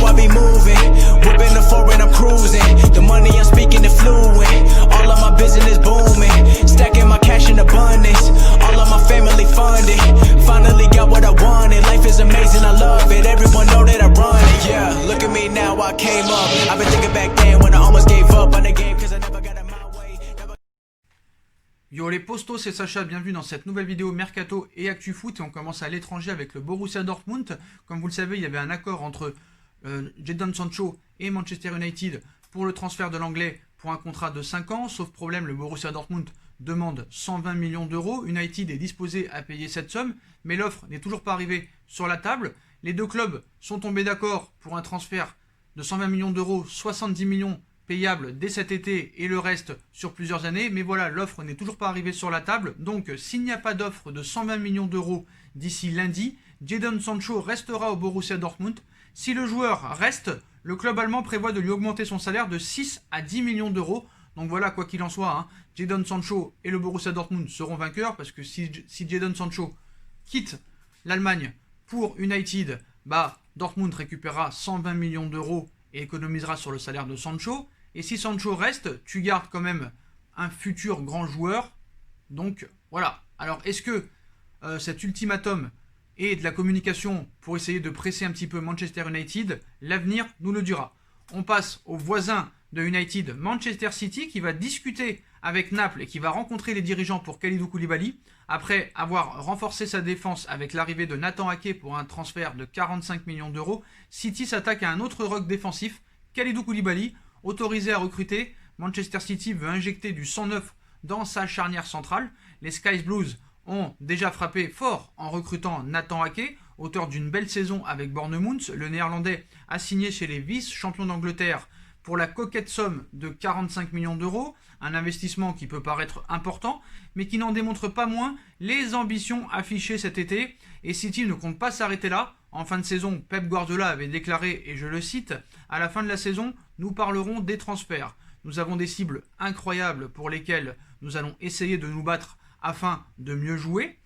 I be moving. Whipping the foreign, I'm cruising. The money I'm speaking is fluent. All of my business booming. Stacking my cash in abundance. All of my family funded. Finally got what I wanted. Life is amazing, I love it. Everyone know that I run it. Yeah, look at me now, I came up. I've been thinking back then when I almost gave up on the game cause I never got it my way. Yo les postos, c'est Sacha, bienvenue dans cette nouvelle vidéo Mercato et Actu Foot. Et on commence à l'étranger avec le Borussia Dortmund. Comme vous le savez, il y avait un accord entre Jadon Sancho et Manchester United pour le transfert de l'anglais pour un contrat de 5 ans. Sauf problème, le Borussia Dortmund demande 120 millions d'euros. United est disposé à payer cette somme, mais l'offre n'est toujours pas arrivée sur la table. Les deux clubs sont tombés d'accord pour un transfert de 120 millions d'euros, 70 millions payable dès cet été et le reste sur plusieurs années. Mais voilà, l'offre n'est toujours pas arrivée sur la table. Donc, s'il n'y a pas d'offre de 120 millions d'euros d'ici lundi, Jadon Sancho restera au Borussia Dortmund. Si le joueur reste, le club allemand prévoit de lui augmenter son salaire de 6 à 10 millions d'euros. Donc voilà, quoi qu'il en soit, Jadon Sancho et le Borussia Dortmund seront vainqueurs parce que si Jadon Sancho quitte l'Allemagne pour United, Dortmund récupérera 120 millions d'euros et économisera sur le salaire de Sancho. Et si Sancho reste, tu gardes quand même un futur grand joueur. Donc voilà. Alors est-ce que cet ultimatum est de la communication pour essayer de presser un petit peu Manchester United? L'avenir nous le dira. On passe au voisin de United, Manchester City, qui va discuter avec Naples et qui va rencontrer les dirigeants pour Kalidou Koulibaly. Après avoir renforcé sa défense avec l'arrivée de Nathan Ake pour un transfert de 45 millions d'euros, City s'attaque à un autre roc défensif, Kalidou Koulibaly. Autorisé à recruter, Manchester City veut injecter du sang neuf dans sa charnière centrale. Les Sky Blues ont déjà frappé fort en recrutant Nathan Ake, auteur d'une belle saison avec Bournemouth. Le Néerlandais a signé chez les vice-champions d'Angleterre pour la coquette somme de 45 millions d'euros, un investissement qui peut paraître important, mais qui n'en démontre pas moins les ambitions affichées cet été. Et City ne compte pas s'arrêter là. En fin de saison, Pep Guardiola avait déclaré, et je le cite, « À la fin de la saison, nous parlerons des transferts. Nous avons des cibles incroyables pour lesquelles nous allons essayer de nous battre afin de mieux jouer. »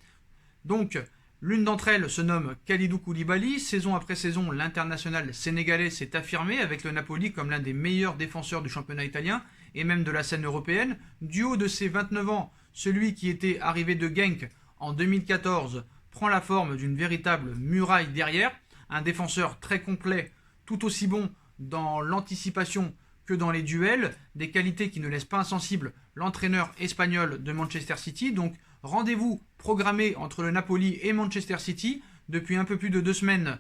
Donc, l'une d'entre elles se nomme Kalidou Koulibaly. Saison après saison, l'international sénégalais s'est affirmé avec le Napoli comme l'un des meilleurs défenseurs du championnat italien et même de la scène européenne. Du haut de ses 29 ans, celui qui était arrivé de Genk en 2014 prend la forme d'une véritable muraille derrière, un défenseur très complet, tout aussi bon dans l'anticipation que dans les duels, des qualités qui ne laissent pas insensible l'entraîneur espagnol de Manchester City. Donc rendez-vous programmé entre le Napoli et Manchester City. Depuis un peu plus de 2 semaines,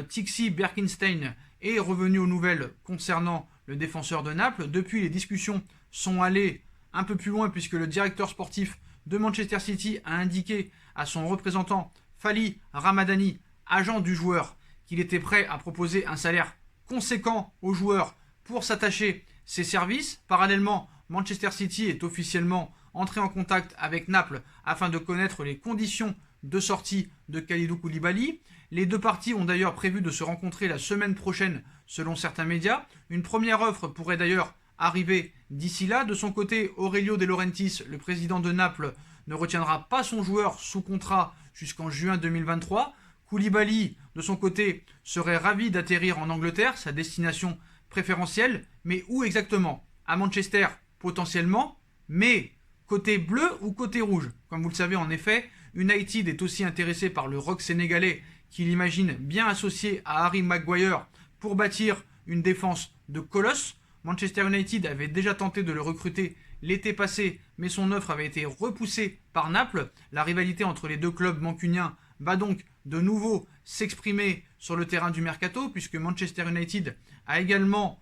Tixi Berkenstein est revenu aux nouvelles concernant le défenseur de Naples. Depuis, les discussions sont allées un peu plus loin puisque le directeur sportif de Manchester City a indiqué à son représentant Fali Ramadani, agent du joueur, qu'il était prêt à proposer un salaire conséquent au joueur pour s'attacher ses services. Parallèlement, Manchester City est officiellement entré en contact avec Naples afin de connaître les conditions de sortie de Kalidou Koulibaly. Les deux parties ont d'ailleurs prévu de se rencontrer la semaine prochaine selon certains médias. Une première offre pourrait d'ailleurs arriver d'ici là. De son côté, Aurelio De Laurentiis, le président de Naples, ne retiendra pas son joueur sous contrat jusqu'en juin 2023. Koulibaly, de son côté, serait ravi d'atterrir en Angleterre, sa destination préférentielle. Mais où exactement? À Manchester, potentiellement, mais côté bleu ou côté rouge? Comme vous le savez, en effet, United est aussi intéressé par le rock sénégalais qu'il imagine bien associé à Harry Maguire pour bâtir une défense de colosse. Manchester United avait déjà tenté de le recruter l'été passé, mais son offre avait été repoussée par Naples. La rivalité entre les deux clubs mancuniens va donc de nouveau s'exprimer sur le terrain du mercato, puisque Manchester United a également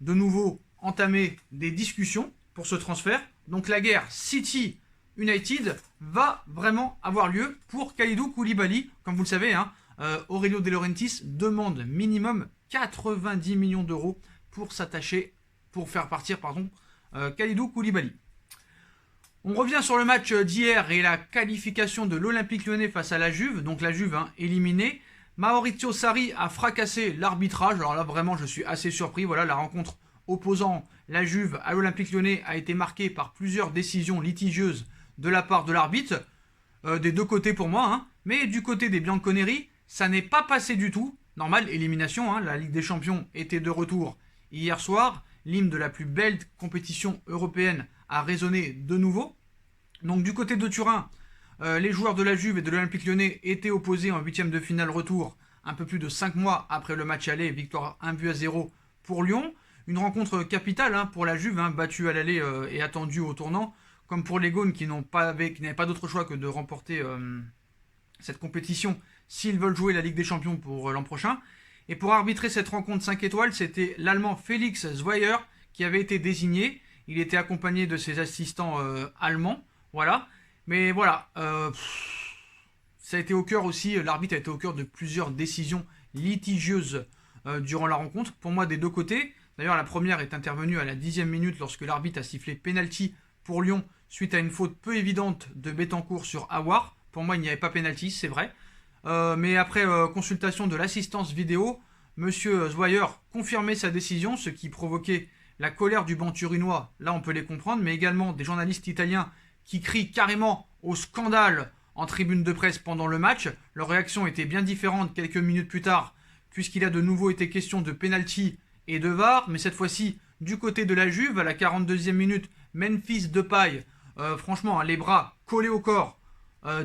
de nouveau entamé des discussions pour ce transfert. Donc la guerre City-United va vraiment avoir lieu pour Kalidou Koulibaly. Comme vous le savez, Aurelio De Laurentiis demande minimum 90 millions d'euros pour faire partir Kalidou Koulibaly. On revient sur le match d'hier et la qualification de l'Olympique Lyonnais face à la Juve. Donc la Juve éliminée. Maurizio Sarri a fracassé l'arbitrage. Alors là vraiment je suis assez surpris. Voilà, la rencontre opposant la Juve à l'Olympique Lyonnais a été marquée par plusieurs décisions litigieuses de la part de l'arbitre. Des deux côtés pour moi. Mais du côté des Bianconeri, ça n'est pas passé du tout. normal, élimination, hein, la Ligue des Champions était de retour hier soir, l'hymne de la plus belle compétition européenne a résonné de nouveau. Donc du côté de Turin, les joueurs de la Juve et de l'Olympique Lyonnais étaient opposés en huitième de finale retour, un peu plus de 5 mois après le match aller, victoire 1-0 pour Lyon. Une rencontre capitale hein, pour la Juve, hein, battue à l'aller et attendue au tournant, comme pour les Gaunes qui n'avaient pas d'autre choix que de remporter cette compétition s'ils veulent jouer la Ligue des Champions pour l'an prochain. Et pour arbitrer cette rencontre 5 étoiles, c'était l'Allemand Felix Zweier qui avait été désigné. Il était accompagné de ses assistants allemands. Voilà. Mais voilà, ça a été au cœur aussi, l'arbitre a été au cœur de plusieurs décisions litigieuses durant la rencontre. Pour moi, des deux côtés. D'ailleurs, la première est intervenue à la 10e minute lorsque l'arbitre a sifflé penalty pour Lyon suite à une faute peu évidente de Betancourt sur Aouar. Pour moi, il n'y avait pas penalty, c'est vrai. Mais après consultation de l'assistance vidéo, Monsieur Zweier confirmait sa décision, ce qui provoquait la colère du banc turinois. Là, on peut les comprendre, mais également des journalistes italiens qui crient carrément au scandale en tribune de presse pendant le match. Leur réaction était bien différente quelques minutes plus tard, puisqu'il a de nouveau été question de penalty et de VAR, mais cette fois-ci du côté de la Juve, à la 42e minute, Memphis Depay, franchement, les bras collés au corps,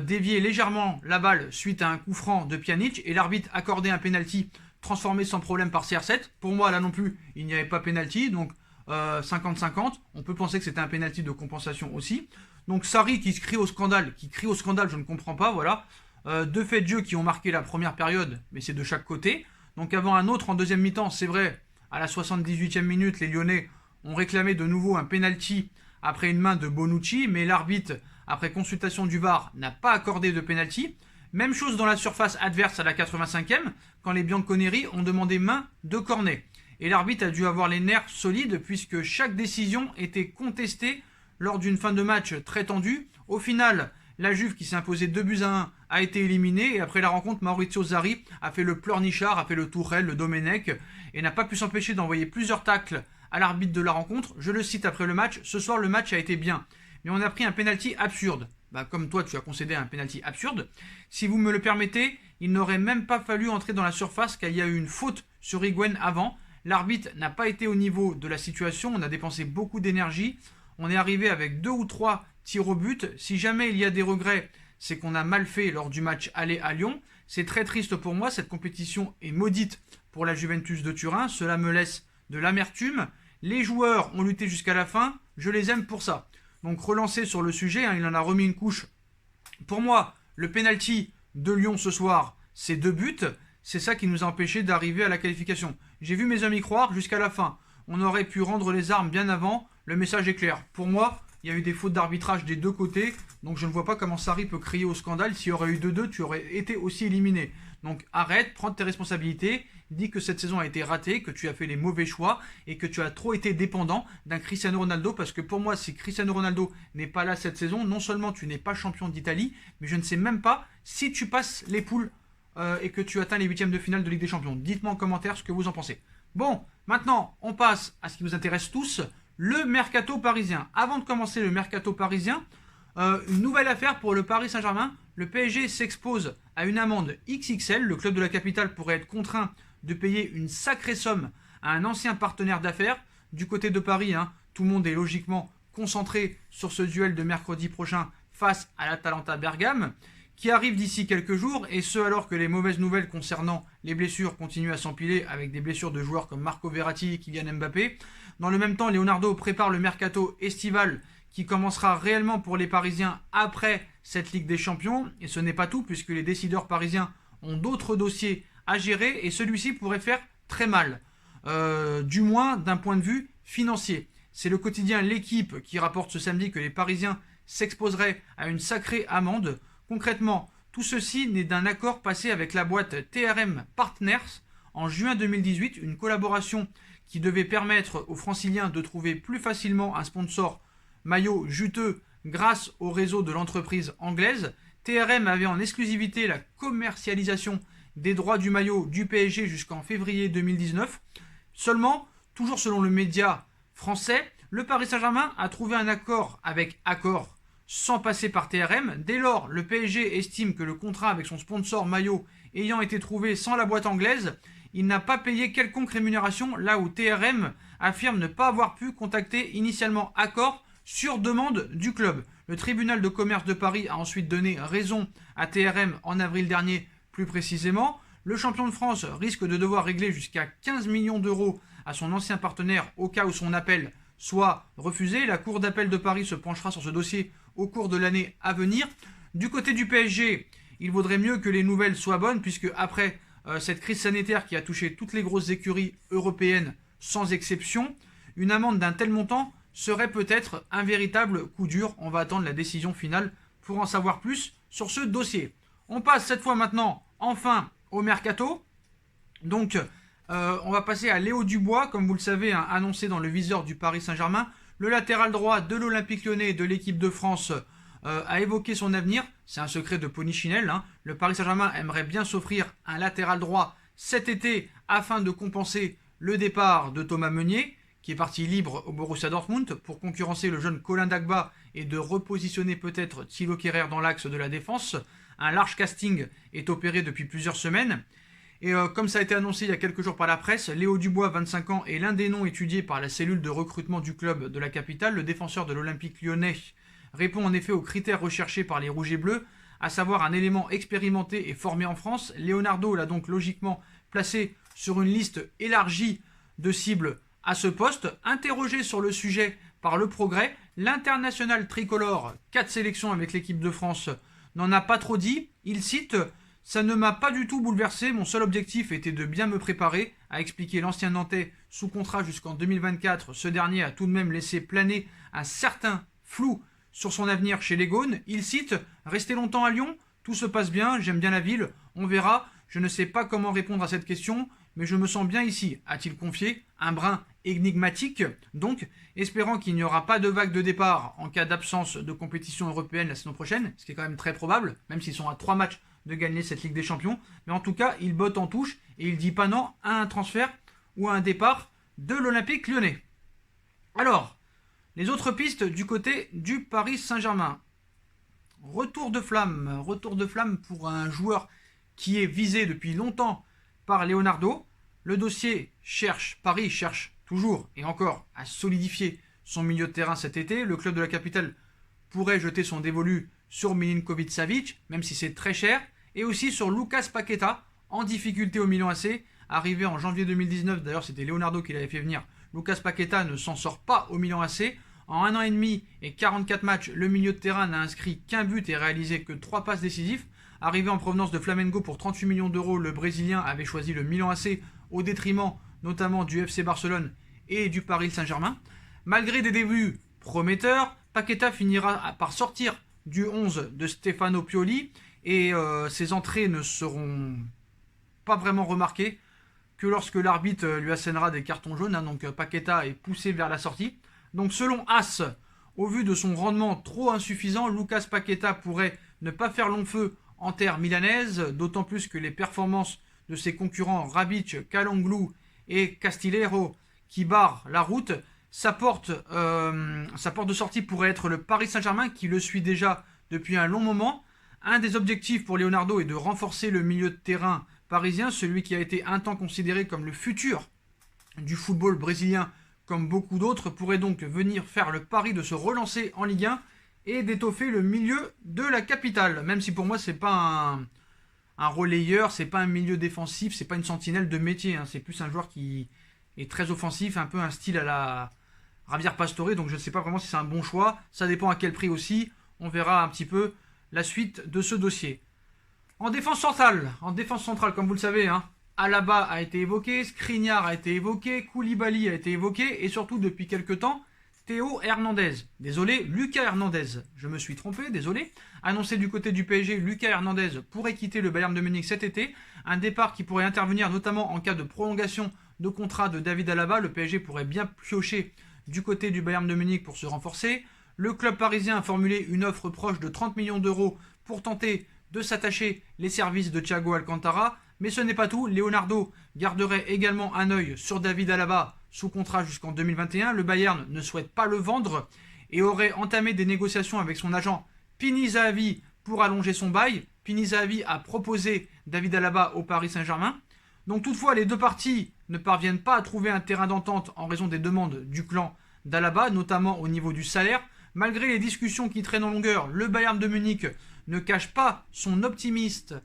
déviait légèrement la balle suite à un coup franc de Pjanic, et l'arbitre accordait un penalty transformé sans problème par CR7. Pour moi, là non plus, il n'y avait pas penalty, donc 50-50. On peut penser que c'était un penalty de compensation aussi. Donc Sarri qui crie au scandale, je ne comprends pas, voilà. Deux faits de jeu qui ont marqué la première période, mais c'est de chaque côté. Donc avant un autre en deuxième mi-temps, c'est vrai, à la 78e minute, les Lyonnais ont réclamé de nouveau un penalty après une main de Bonucci, mais l'arbitre, après consultation du VAR, n'a pas accordé de penalty. Même chose dans la surface adverse à la 85e, quand les Bianconeri ont demandé main de Cornet. Et l'arbitre a dû avoir les nerfs solides puisque chaque décision était contestée lors d'une fin de match très tendue. Au final, la Juve qui s'est imposée 2-1 a été éliminée et après la rencontre, Maurizio Sarri a fait le pleurnichard, a fait le Tourelle, le Domenech et n'a pas pu s'empêcher d'envoyer plusieurs tacles à l'arbitre de la rencontre. Je le cite après le match, ce soir le match a été bien, mais on a pris un penalty absurde. Comme toi tu as concédé un penalty absurde. Si vous me le permettez, il n'aurait même pas fallu entrer dans la surface car il y a eu une faute sur Higuaín avant. L'arbitre n'a pas été au niveau de la situation, on a dépensé beaucoup d'énergie. On est arrivé avec 2 ou 3 tirs au but. Si jamais il y a des regrets, c'est qu'on a mal fait lors du match aller à Lyon. C'est très triste pour moi, cette compétition est maudite pour la Juventus de Turin. Cela me laisse de l'amertume. Les joueurs ont lutté jusqu'à la fin, je les aime pour ça. Donc relancé sur le sujet, il en a remis une couche. Pour moi, le penalty de Lyon ce soir, c'est 2 buts. C'est ça qui nous a empêché d'arriver à la qualification. J'ai vu mes amis croire jusqu'à la fin. On aurait pu rendre les armes bien avant. Le message est clair. Pour moi, il y a eu des fautes d'arbitrage des deux côtés. Donc je ne vois pas comment Sarri peut crier au scandale. S'il y aurait eu 2-2, tu aurais été aussi éliminé. Donc arrête, prends tes responsabilités. Dis que cette saison a été ratée, que tu as fait les mauvais choix et que tu as trop été dépendant d'un Cristiano Ronaldo. Parce que pour moi, si Cristiano Ronaldo n'est pas là cette saison, non seulement tu n'es pas champion d'Italie, mais je ne sais même pas si tu passes les poules et que tu atteins les huitièmes de finale de Ligue des Champions. Dites-moi en commentaire ce que vous en pensez. Bon, maintenant, on passe à ce qui nous intéresse tous, le mercato parisien. Avant de commencer le mercato parisien, une nouvelle affaire pour le Paris Saint-Germain. Le PSG s'expose à une amende XXL. Le club de la capitale pourrait être contraint de payer une sacrée somme à un ancien partenaire d'affaires. Du côté de Paris, tout le monde est logiquement concentré sur ce duel de mercredi prochain face à l'Atalanta Bergame, qui arrive d'ici quelques jours, et ce alors que les mauvaises nouvelles concernant les blessures continuent à s'empiler avec des blessures de joueurs comme Marco Verratti, Kylian Mbappé. Dans le même temps, Leonardo prépare le mercato estival qui commencera réellement pour les Parisiens après cette Ligue des Champions. Et ce n'est pas tout, puisque les décideurs parisiens ont d'autres dossiers à gérer, et celui-ci pourrait faire très mal, du moins d'un point de vue financier. C'est le quotidien L'Équipe qui rapporte ce samedi que les Parisiens s'exposeraient à une sacrée amende. Concrètement, tout ceci naît d'un accord passé avec la boîte TRM Partners en juin 2018, une collaboration qui devait permettre aux franciliens de trouver plus facilement un sponsor maillot juteux grâce au réseau de l'entreprise anglaise. TRM avait en exclusivité la commercialisation des droits du maillot du PSG jusqu'en février 2019. Seulement, toujours selon le média français, le Paris Saint-Germain a trouvé un accord avec Accor sans passer par TRM. Dès lors, le PSG estime que le contrat avec son sponsor maillot ayant été trouvé sans la boîte anglaise, il n'a pas payé quelconque rémunération, là où TRM affirme ne pas avoir pu contacter initialement Accor sur demande du club. Le tribunal de commerce de Paris a ensuite donné raison à TRM en avril dernier, plus précisément. Le champion de France risque de devoir régler jusqu'à 15 millions d'euros à son ancien partenaire au cas où son appel soit refusé. La Cour d'appel de Paris se penchera sur ce dossier au cours de l'année à venir. Du côté du PSG, il vaudrait mieux que les nouvelles soient bonnes, puisque après cette crise sanitaire qui a touché toutes les grosses écuries européennes sans exception, une amende d'un tel montant serait peut-être un véritable coup dur. On va attendre la décision finale pour en savoir plus sur ce dossier. On passe cette fois maintenant enfin au mercato. Donc on va passer à Léo Dubois, comme vous le savez, annoncé dans le viseur du Paris Saint-Germain. Le latéral droit de l'Olympique Lyonnais et de l'équipe de France a évoqué son avenir. C'est un secret de Polichinelle. Le Paris Saint-Germain aimerait bien s'offrir un latéral droit cet été afin de compenser le départ de Thomas Meunier, qui est parti libre au Borussia Dortmund, pour concurrencer le jeune Colin Dagba et de repositionner peut-être Thilo Kehrer dans l'axe de la défense. Un large casting est opéré depuis plusieurs semaines. Et comme ça a été annoncé il y a quelques jours par la presse, Léo Dubois, 25 ans, est l'un des noms étudiés par la cellule de recrutement du club de la capitale. Le défenseur de l'Olympique lyonnais répond en effet aux critères recherchés par les Rouges et Bleus, à savoir un élément expérimenté et formé en France. Leonardo l'a donc logiquement placé sur une liste élargie de cibles à ce poste. Interrogé sur le sujet par Le Progrès, l'international tricolore, 4 sélections avec l'équipe de France, n'en a pas trop dit. Il cite « Ça ne m'a pas du tout bouleversé, mon seul objectif était de bien me préparer », a expliqué l'ancien Nantais sous contrat jusqu'en 2024. Ce dernier a tout de même laissé planer un certain flou sur son avenir chez les Gaunes. Il cite « Rester longtemps à Lyon, tout se passe bien, j'aime bien la ville, on verra, je ne sais pas comment répondre à cette question, mais je me sens bien ici », a-t-il confié, un brin énigmatique, donc, espérant qu'il n'y aura pas de vague de départ en cas d'absence de compétition européenne la saison prochaine, ce qui est quand même très probable, même s'ils sont à 3 matchs de gagner cette Ligue des Champions, mais en tout cas, il botte en touche et il dit pas non à un transfert ou à un départ de l'Olympique lyonnais. Alors, les autres pistes du côté du Paris Saint-Germain. Retour de flamme pour un joueur qui est visé depuis longtemps par Leonardo. Le dossier Paris cherche toujours et encore à solidifier son milieu de terrain cet été. Le club de la capitale pourrait jeter son dévolu sur Milinkovic-Savic, même si c'est très cher, et aussi sur Lucas Paqueta, en difficulté au Milan AC, arrivé en janvier 2019, d'ailleurs c'était Leonardo qui l'avait fait venir. Lucas Paqueta ne s'en sort pas au Milan AC. En 1 an et demi et 44 matchs, le milieu de terrain n'a inscrit qu'un but et réalisé que 3 passes décisives. Arrivé en provenance de Flamengo pour 38 millions d'euros, le Brésilien avait choisi le Milan AC au détriment notamment du FC Barcelone et du Paris Saint-Germain. Malgré des débuts prometteurs, Paqueta finira par sortir du 11 de Stefano Pioli et ses entrées ne seront pas vraiment remarquées que lorsque l'arbitre lui assènera des cartons jaunes. Donc Paqueta est poussé vers la sortie. Donc selon As, au vu de son rendement trop insuffisant, Lucas Paqueta pourrait ne pas faire long feu en terre milanaise, d'autant plus que les performances de ses concurrents Rabic, Calhanoglu et Castillejo qui barrent la route, sa porte de sortie pourrait être le Paris Saint-Germain qui le suit déjà depuis un long moment. Un des objectifs pour Leonardo est de renforcer le milieu de terrain parisien, celui qui a été un temps considéré comme le futur du football brésilien, comme beaucoup d'autres, pourrait donc venir faire le pari de se relancer en Ligue 1 et d'étoffer le milieu de la capitale. Même si pour moi c'est pas un relayeur, c'est pas un milieu défensif, c'est pas une sentinelle de métier, c'est plus un joueur qui est très offensif, un peu un style à la Javier Pastore, donc je ne sais pas vraiment si c'est un bon choix, ça dépend à quel prix aussi, on verra un petit peu la suite de ce dossier. En défense centrale, comme vous le savez, Alaba a été évoqué, Skriniar a été évoqué, Koulibaly a été évoqué, et surtout depuis quelques temps, Théo Hernandez. Désolé, Lucas Hernandez. Je me suis trompé, désolé. Annoncé du côté du PSG, Lucas Hernandez pourrait quitter le Bayern de Munich cet été. Un départ qui pourrait intervenir notamment en cas de prolongation de contrat de David Alaba. Le PSG pourrait bien piocher du côté du Bayern de Munich pour se renforcer. Le club parisien a formulé une offre proche de 30 millions d'euros pour tenter de s'attacher les services de Thiago Alcantara. Mais ce n'est pas tout. Leonardo garderait également un œil sur David Alaba sous contrat jusqu'en 2021. Le Bayern ne souhaite pas le vendre et aurait entamé des négociations avec son agent Pini Zahavi pour allonger son bail. Pini Zahavi a proposé David Alaba au Paris Saint-Germain. Donc toutefois, les deux parties ne parviennent pas à trouver un terrain d'entente en raison des demandes du clan d'Alaba, notamment au niveau du salaire. Malgré les discussions qui traînent en longueur, le Bayern de Munich ne cache pas son optimisme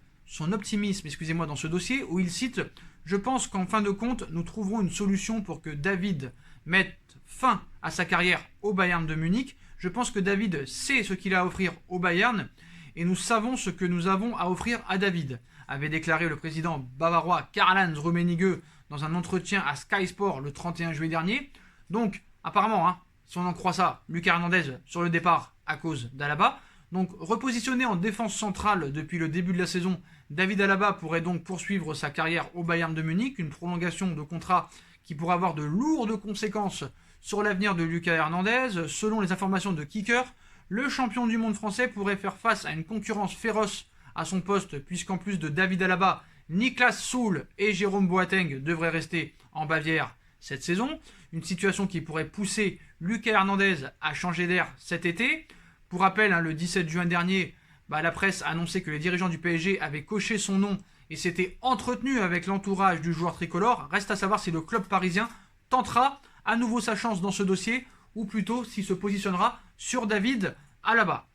dans ce dossier, où il cite « Je pense qu'en fin de compte, nous trouverons une solution pour que David mette fin à sa carrière au Bayern de Munich. Je pense que David sait ce qu'il a à offrir au Bayern et nous savons ce que nous avons à offrir à David », avait déclaré le président bavarois Karl-Heinz Rummenigge dans un entretien à Sky Sport le 31 juillet dernier. Donc, apparemment, si on en croit ça, Lucas Hernandez sur le départ à cause d'Alaba. Donc, repositionné en défense centrale depuis le début de la saison, David Alaba pourrait donc poursuivre sa carrière au Bayern de Munich, une prolongation de contrat qui pourrait avoir de lourdes conséquences sur l'avenir de Lucas Hernandez. Selon les informations de Kicker, le champion du monde français pourrait faire face à une concurrence féroce à son poste, puisqu'en plus de David Alaba, Niklas Süle et Jérôme Boateng devraient rester en Bavière cette saison. Une situation qui pourrait pousser Lucas Hernandez à changer d'air cet été. Pour rappel, le 17 juin dernier, la presse a annoncé que les dirigeants du PSG avaient coché son nom et s'étaient entretenus avec l'entourage du joueur tricolore. Reste à savoir si le club parisien tentera à nouveau sa chance dans ce dossier, ou plutôt s'il se positionnera sur David Alaba.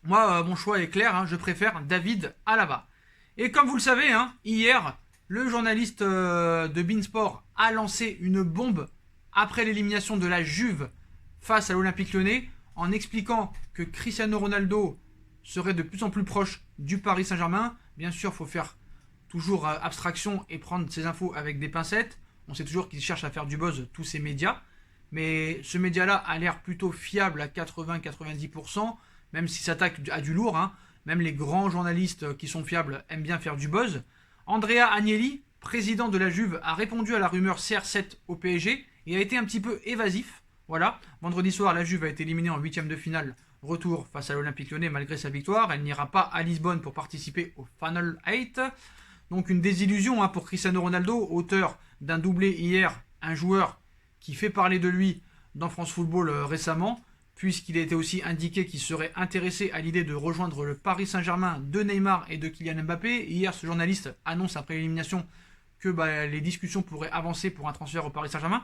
Moi, mon choix est clair, je préfère David Alaba. Et comme vous le savez, hier, le journaliste de Beansport a lancé une bombe après l'élimination de la Juve face à l'Olympique Lyonnais, en expliquant que Cristiano Ronaldo serait de plus en plus proche du Paris Saint-Germain. Bien sûr, il faut faire toujours abstraction et prendre ces infos avec des pincettes. On sait toujours qu'ils cherchent à faire du buzz, tous ces médias. Mais ce média-là a l'air plutôt fiable à 80-90%, même s'il s'attaque à du lourd. Même les grands journalistes qui sont fiables aiment bien faire du buzz. Andrea Agnelli, président de la Juve, a répondu à la rumeur CR7 au PSG et a été un petit peu évasif. Voilà, vendredi soir, la Juve a été éliminée en 8e de finale. Retour face à l'Olympique Lyonnais malgré sa victoire. Elle n'ira pas à Lisbonne pour participer au Final 8. Donc une désillusion pour Cristiano Ronaldo, auteur d'un doublé hier, un joueur qui fait parler de lui dans France Football récemment, puisqu'il a été aussi indiqué qu'il serait intéressé à l'idée de rejoindre le Paris Saint-Germain de Neymar et de Kylian Mbappé. Hier, ce journaliste annonce après l'élimination que les discussions pourraient avancer pour un transfert au Paris Saint-Germain.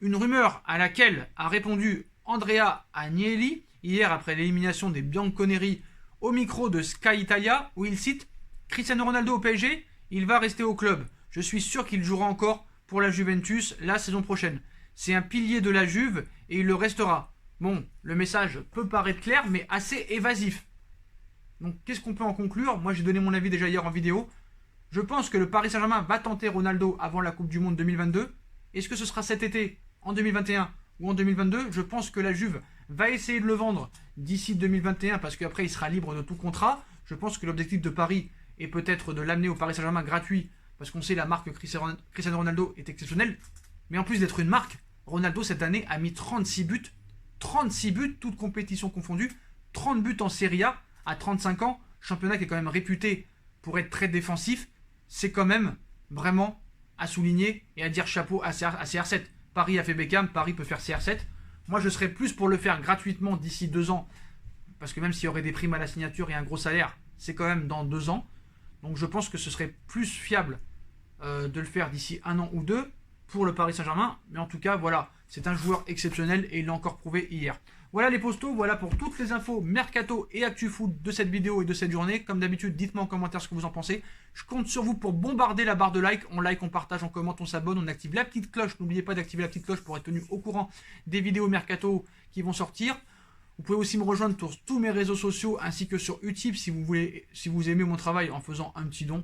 Une rumeur à laquelle a répondu Andrea Agnelli hier après l'élimination des Bianconeri au micro de Sky Italia, où il cite « Cristiano Ronaldo au PSG, il va rester au club. Je suis sûr qu'il jouera encore pour la Juventus la saison prochaine. C'est un pilier de la Juve et il le restera. » Bon, le message peut paraître clair, mais assez évasif. Donc, qu'est-ce qu'on peut en conclure? Moi, j'ai donné mon avis déjà hier en vidéo. Je pense que le Paris Saint-Germain va tenter Ronaldo avant la Coupe du Monde 2022. Est-ce que ce sera cet été, en 2021 ou en 2022? Je pense que la Juve va essayer de le vendre d'ici 2021 parce qu'après, il sera libre de tout contrat. Je pense que l'objectif de Paris est peut-être de l'amener au Paris Saint-Germain gratuit parce qu'on sait la marque Cristiano Ronaldo est exceptionnelle. Mais en plus d'être une marque, Ronaldo cette année a mis 36 buts. 36 buts, toutes compétitions confondues, 30 buts en Serie A à 35 ans, championnat qui est quand même réputé pour être très défensif. C'est quand même vraiment à souligner et à dire chapeau à CR7. Paris a fait Beckham, Paris peut faire CR7. Moi, je serais plus pour le faire gratuitement d'ici 2 ans, parce que même s'il y aurait des primes à la signature et un gros salaire, c'est quand même dans 2 ans. Donc je pense que ce serait plus fiable de le faire d'ici 1 an ou 2 pour le Paris Saint-Germain. Mais en tout cas, voilà, c'est un joueur exceptionnel et il l'a encore prouvé hier. Voilà les postos, voilà pour toutes les infos Mercato et Actu Foot de cette vidéo et de cette journée. Comme d'habitude, dites-moi en commentaire ce que vous en pensez. Je compte sur vous pour bombarder la barre de like. On like, on partage, on commente, on s'abonne, on active la petite cloche. N'oubliez pas d'activer la petite cloche pour être tenu au courant des vidéos Mercato qui vont sortir. Vous pouvez aussi me rejoindre sur tous mes réseaux sociaux ainsi que sur Utip si vous aimez mon travail en faisant un petit don.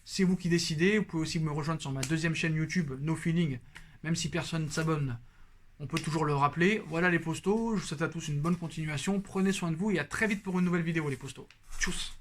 C'est vous qui décidez. Vous pouvez aussi me rejoindre sur ma deuxième chaîne YouTube, No Feeling. Même si personne ne s'abonne, on peut toujours le rappeler. Voilà les postos. Je vous souhaite à tous une bonne continuation. Prenez soin de vous et à très vite pour une nouvelle vidéo les postos. Tchuss.